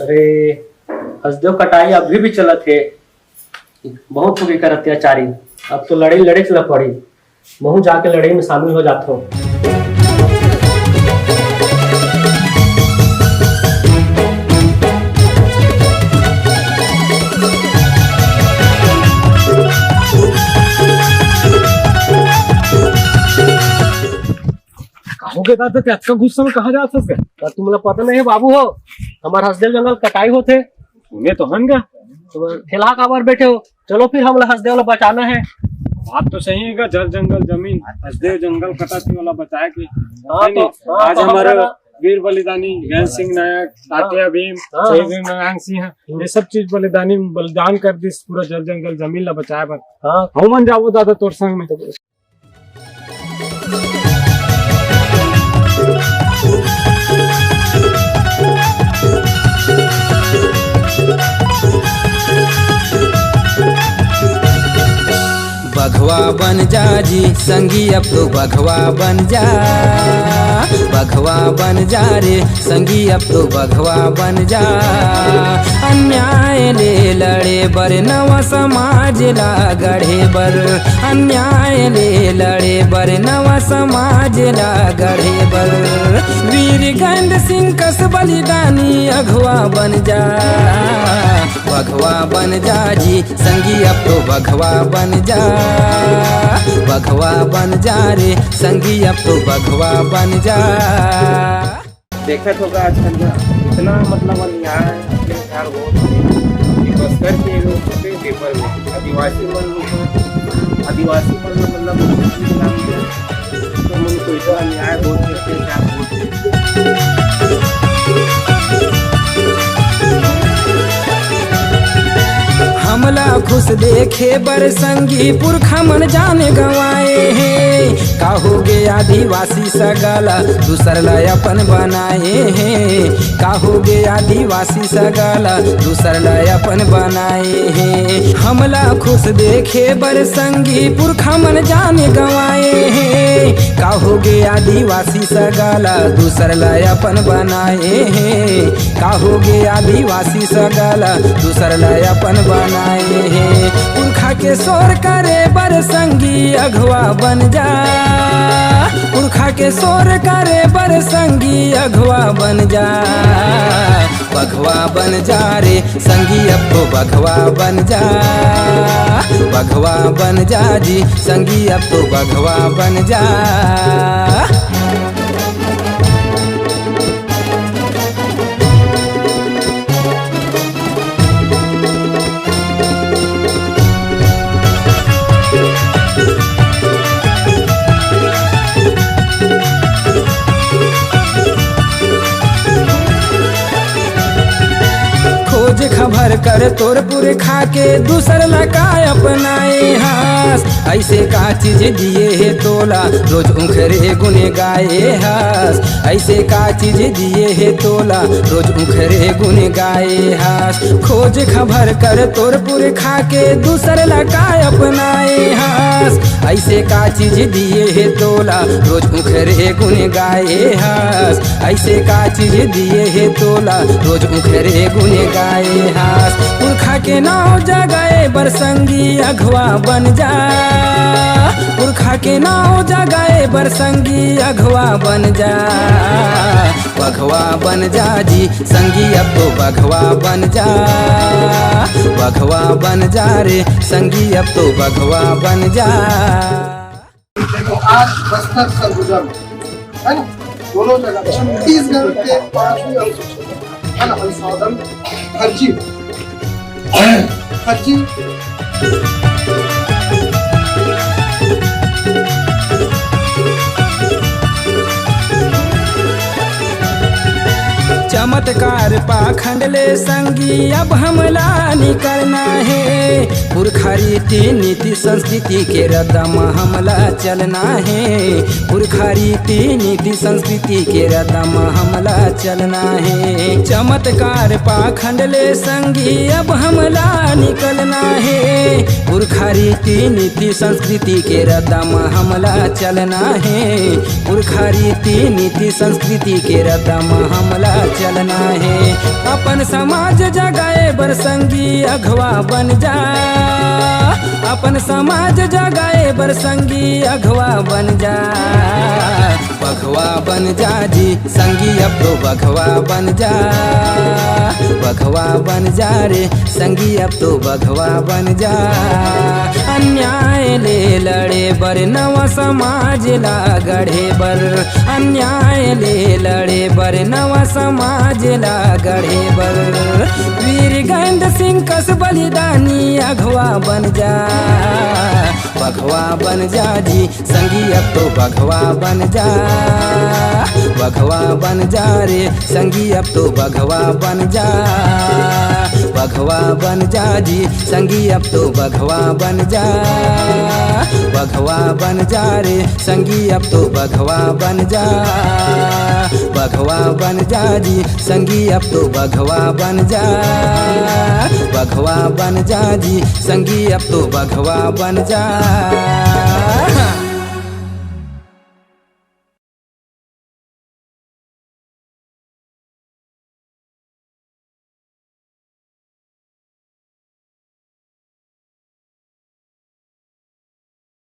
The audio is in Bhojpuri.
अरे हसदेव कटाई अभी भी चलत है। बहुत हो गई कर अत्याचारी। अब तो लड़ाई लड़े चला पड़ी। महू जाके लड़ाई में शामिल हो जाता हूँ। हो गया था क्या गुस्सा में कहा जाता है? तुम्हें पता नहीं है बाबू हो, हमारे हसदेव जंगल कटाई होते उन्हें तो हन गया। तो ठेला काबर बैठे हो, चलो फिर हम हसदेव वाला बचाना है। बात तो सही है, जल जंगल जमीन हसदेव जंगल कटाई वाला बचाए की। आज तो हमारे वीर बलिदानी ज्ञान सिंह नायक, तात्या भीम, शहीद भीम नारायण सिंह ये सब चीज बलिदान कर दी पूरा जल जंगल जमीन ला बचाए बर। हम मन जाओ दादा तोर संग में। बघवा बन जा जी संगी, अब तो बघवा बन जा। बघवा बन जा रे संगी, अब तो बघवा बन जा। अन्याय ले लड़े बर नवा समाज ला गढ़े बर। अन्याय ले लड़े बर नवा समाज ला गढ़े बर। वीर गंड सिंह कस बलिदानी अघवा बन जा। बघवा बन जा जी संगी, अब तो बघवा बन जा। बघवा बन जा रे संगी, अब तो बघवा बन जा। देखा होगा आजकल इतना मतलब अन्याय अत्याचार बस करके पेपर में आदिवासी मन मतलब तो इतना अन्याय बहुत हमला खुश देखे बर संगी पुरखा मन जाने गवाए हैं। का हो गए आदिवासी सगला दूसर ला अपन बनाए हैं। का हो गए आदिवासी सगला दूसर ला अपन बनाए हैं। हमला खुश देखे बर संगी पुरखा मन जाने गवाए हैं। का हो गए आदिवासी सगला दूसर ला अपन बनाए हैं। का हो गए आदिवासी सगला दूसर ला अपन बनाए हैं। पुरखा के शोर करे बर संगी अघवा बन जा। पुरखा के शोर करे बर संगी अघवा बन जा। बघवा बन जा रे संगी, अब तो बघवा बन जा। बघवा बन जा जी संगी, अब तो बघवा बन जा। खोज खबर कर तोर पुर खा के दूसर लका अपनाए हास। ऐसे का चीज दिए है तोला रोज उखरे गुने गाए हास। ऐसे का चीज दिए है तोला रोज उखरे गुने गाए हास। खोज खबर कर तोर पुर खा के दूसर लका अपनाए हास। ऐसे का चीज दिए है तोला रोज उखरे गुने गाए हास। ऐसे का चीज दिए है तोला रोज उखरे गुने गाए हास। पुरखा के नाव जगाए बर संगी अघवा बन जा। पुरखा के नाव जगाए बर संगी अघवा बन जा। बघवा बन जा जी संगी, अब तो बघवा बन जा। बघवा बन जा रे संगी, अब तो बघवा बन जा। आज बस्तर सरगुजा में है ना, दोनों जगह छत्तीसगढ़ के 5वीं अनुसूची है ना, संशोधन फर्जी चमत्कार पाखंड ले संगी, अब हमला निकलना है। पुरखा रीति नीति संस्कृति के रदम हमला चलना है। पुरखा रीति नीति संस्कृति के रदम हमला चलना है। चमत्कार पाखंड ले संगी, अब हमला निकलना है। पुरखा रीति नीति संस्कृति के रदम हमला चलना है। पुरखा रीति नीति संस्कृति के रदम हमला चलना है। अपन समाज जगाए बर संगी अगवा बन जा, अपन समाज जगाए बर संगी अगवा बन जा। बघवा बन जा जी संगी अब तो बघवा बन जा, बघवा बन जा रे संगी अब तो बघवा बन जा। अन्याय ले लड़े बर नवा समाज ला गढ़े बर, अन्याय ले लड़े बर नवा समाज ला गढ़े बर। वीर गंध सिंह कस बलिदानी अगवा बन जा, बघवा बन जा जी संगी अब तो बघवा बन जा, बघवा बन जा रे संगी अब तो बघवा बन जा, बघवा बन जा जी संगी अब तो बघवा बन जा, बघवा बन जा रे संगी अब तो बघवा बन जा, बघवा बन जा जी संगी अब तो बघवा बन जा, बघवा बन जा जी संगी अब तो बघवा बन जा।